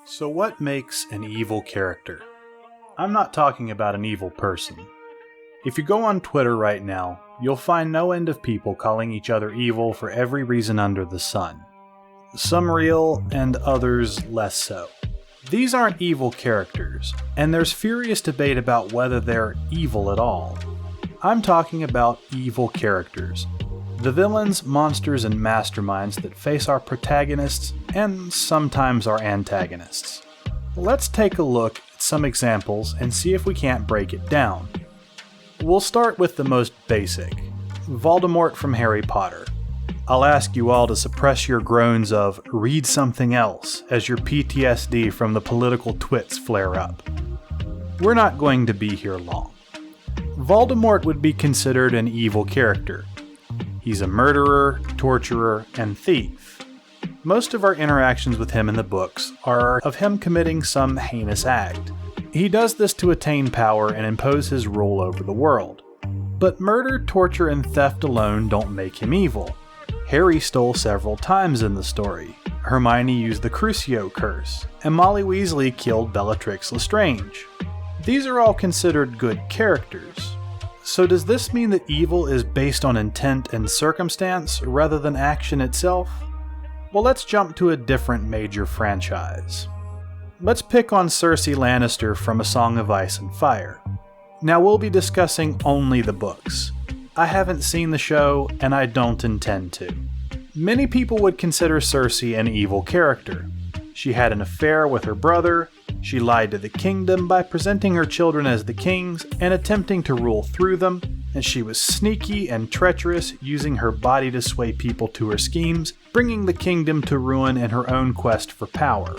So what makes an evil character? I'm not talking about an evil person. If you go on Twitter right now, you'll find no end of people calling each other evil for every reason under the sun. Some real, and others less so. These aren't evil characters, and there's furious debate about whether they're evil at all. I'm talking about evil characters. The villains, monsters, and masterminds that face our protagonists, and sometimes our antagonists. Let's take a look at some examples and see if we can't break it down. We'll start with the most basic, Voldemort from Harry Potter. I'll ask you all to suppress your groans of "read something else" as your PTSD from the political twits flare up. We're not going to be here long. Voldemort would be considered an evil character. He's a murderer, torturer, and thief. Most of our interactions with him in the books are of him committing some heinous act. He does this to attain power and impose his rule over the world. But murder, torture, and theft alone don't make him evil. Harry stole several times in the story. Hermione used the Crucio curse, and Molly Weasley killed Bellatrix Lestrange. These are all considered good characters. So does this mean that evil is based on intent and circumstance rather than action itself? Well, let's jump to a different major franchise. Let's pick on Cersei Lannister from A Song of Ice and Fire. Now we'll be discussing only the books. I haven't seen the show, and I don't intend to. Many people would consider Cersei an evil character. She had an affair with her brother, she lied to the kingdom by presenting her children as the kings and attempting to rule through them, and she was sneaky and treacherous, using her body to sway people to her schemes, bringing the kingdom to ruin in her own quest for power.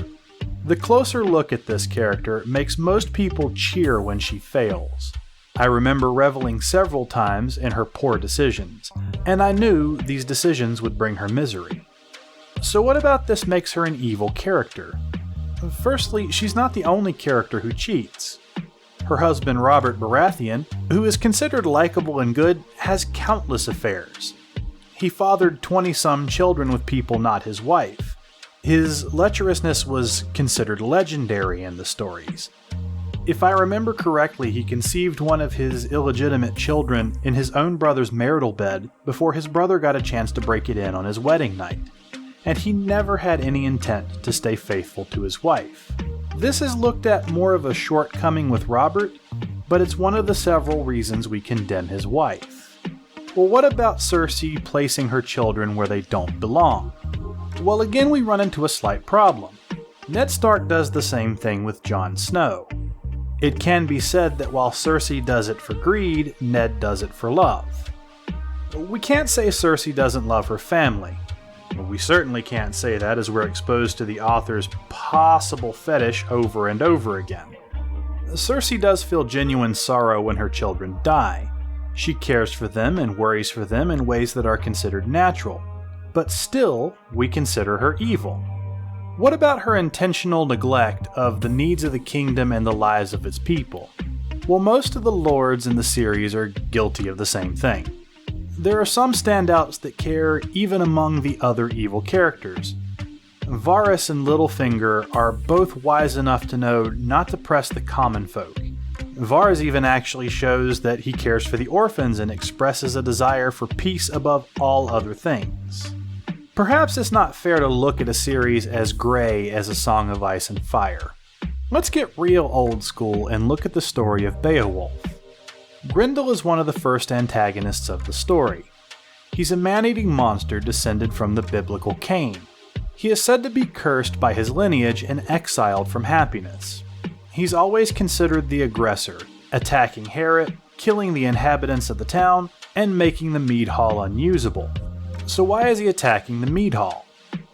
The closer look at this character makes most people cheer when she fails. I remember reveling several times in her poor decisions, and I knew these decisions would bring her misery. So what about this makes her an evil character? Firstly, she's not the only character who cheats. Her husband Robert Baratheon, who is considered likable and good, has countless affairs. He fathered 20-some children with people not his wife. His lecherousness was considered legendary in the stories. If I remember correctly, he conceived one of his illegitimate children in his own brother's marital bed before his brother got a chance to break it in on his wedding night. And he never had any intent to stay faithful to his wife. This is looked at more of a shortcoming with Robert, but it's one of the several reasons we condemn his wife. Well, what about Cersei placing her children where they don't belong? Well, again we run into a slight problem. Ned Stark does the same thing with Jon Snow. It can be said that while Cersei does it for greed, Ned does it for love. We can't say Cersei doesn't love her family. We certainly can't say that, as we're exposed to the author's possible fetish over and over again. Cersei does feel genuine sorrow when her children die. She cares for them and worries for them in ways that are considered natural. But still, we consider her evil. What about her intentional neglect of the needs of the kingdom and the lives of its people? Well, most of the lords in the series are guilty of the same thing. There are some standouts that care even among the other evil characters. Varys and Littlefinger are both wise enough to know not to press the common folk. Varys even actually shows that he cares for the orphans and expresses a desire for peace above all other things. Perhaps it's not fair to look at a series as gray as A Song of Ice and Fire. Let's get real old school and look at the story of Beowulf. Grendel is one of the first antagonists of the story. He's a man-eating monster descended from the biblical Cain. He is said to be cursed by his lineage and exiled from happiness. He's always considered the aggressor, attacking Harrod, killing the inhabitants of the town, and making the mead hall unusable. So why is he attacking the mead hall?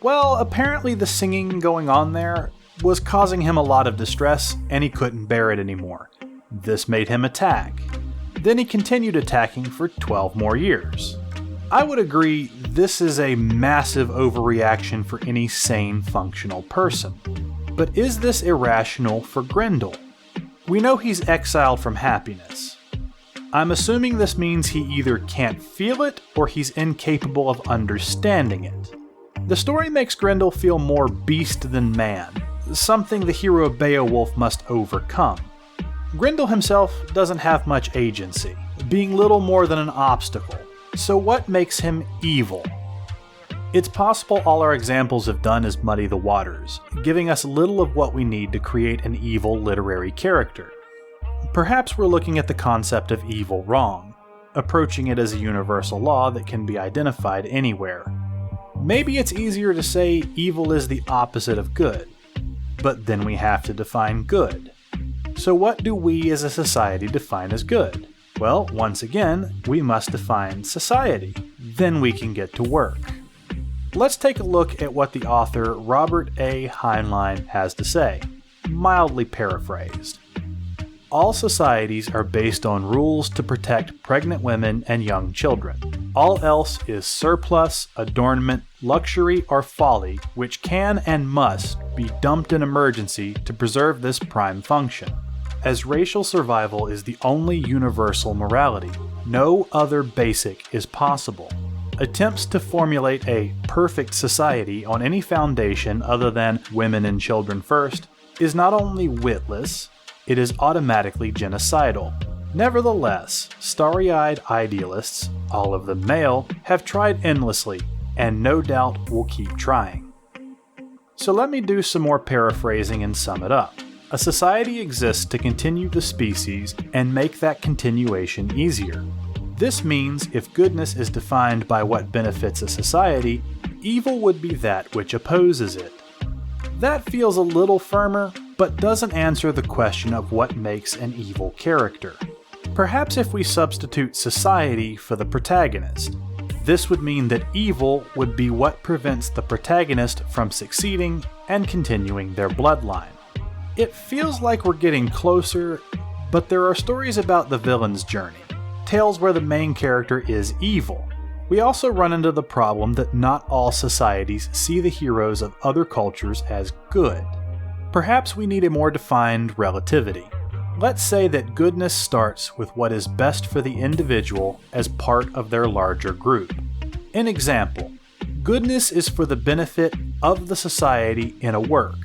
Well, apparently the singing going on there was causing him a lot of distress and he couldn't bear it anymore. This made him attack. Then he continued attacking for 12 more years. I would agree this is a massive overreaction for any sane, functional person. But is this irrational for Grendel? We know he's exiled from happiness. I'm assuming this means he either can't feel it or he's incapable of understanding it. The story makes Grendel feel more beast than man, something the hero Beowulf must overcome. Grendel himself doesn't have much agency, being little more than an obstacle. So what makes him evil? It's possible all our examples have done is muddy the waters, giving us little of what we need to create an evil literary character. Perhaps we're looking at the concept of evil wrong, approaching it as a universal law that can be identified anywhere. Maybe it's easier to say evil is the opposite of good, but then we have to define good. So what do we as a society define as good? Well, once again, we must define society. Then we can get to work. Let's take a look at what the author Robert A. Heinlein has to say, mildly paraphrased. All societies are based on rules to protect pregnant women and young children. All else is surplus, adornment, luxury, or folly, which can and must be dumped in emergency to preserve this prime function. As racial survival is the only universal morality, no other basic is possible. Attempts to formulate a perfect society on any foundation other than women and children first is not only witless, it is automatically genocidal. Nevertheless, starry-eyed idealists, all of them male, have tried endlessly, and no doubt will keep trying. So let me do some more paraphrasing and sum it up. A society exists to continue the species and make that continuation easier. This means if goodness is defined by what benefits a society, evil would be that which opposes it. That feels a little firmer, but doesn't answer the question of what makes an evil character. Perhaps if we substitute society for the protagonist, this would mean that evil would be what prevents the protagonist from succeeding and continuing their bloodline. It feels like we're getting closer, but there are stories about the villain's journey, tales where the main character is evil. We also run into the problem that not all societies see the heroes of other cultures as good. Perhaps we need a more defined relativity. Let's say that goodness starts with what is best for the individual as part of their larger group. An example, goodness is for the benefit of the society in a work,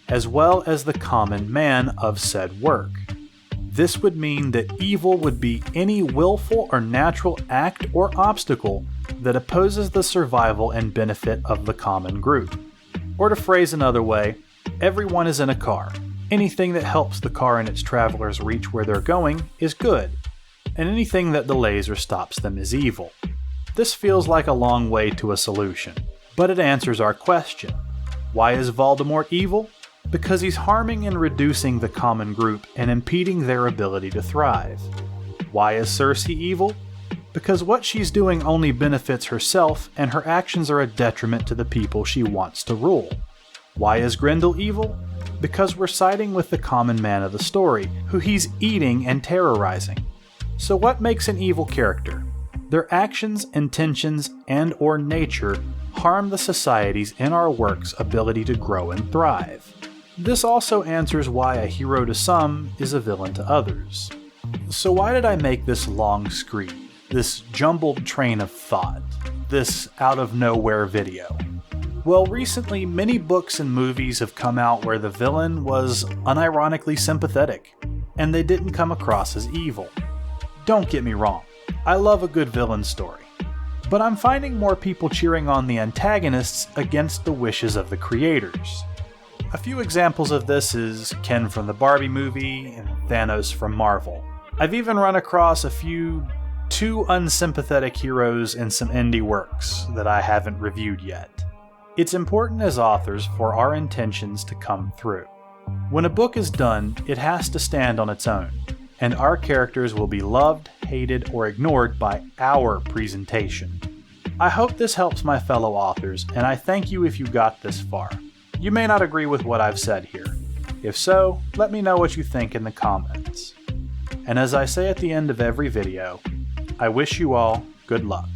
as well as the common man of said work. This would mean that evil would be any willful or natural act or obstacle that opposes the survival and benefit of the common group. Or to phrase another way, everyone is in a car. Anything that helps the car and its travelers reach where they're going is good, and anything that delays or stops them is evil. This feels like a long way to a solution, but it answers our question. Why is Voldemort evil? Because he's harming and reducing the common group and impeding their ability to thrive. Why is Cersei evil? Because what she's doing only benefits herself and her actions are a detriment to the people she wants to rule. Why is Grendel evil? Because we're siding with the common man of the story, who he's eating and terrorizing. So what makes an evil character? Their actions, intentions, and/or nature harm the societies in our work's ability to grow and thrive. This also answers why a hero to some is a villain to others. So why did I make this long screed, this jumbled train of thought, this out-of-nowhere video? Well, recently many books and movies have come out where the villain was unironically sympathetic, and they didn't come across as evil. Don't get me wrong, I love a good villain story, but I'm finding more people cheering on the antagonists against the wishes of the creators. A few examples of this is Ken from the Barbie movie and Thanos from Marvel. I've even run across a few too unsympathetic heroes in some indie works that I haven't reviewed yet. It's important as authors for our intentions to come through. When a book is done, it has to stand on its own, and our characters will be loved, hated, or ignored by our presentation. I hope this helps my fellow authors, and I thank you if you got this far. You may not agree with what I've said here. If so, let me know what you think in the comments. And as I say at the end of every video, I wish you all good luck.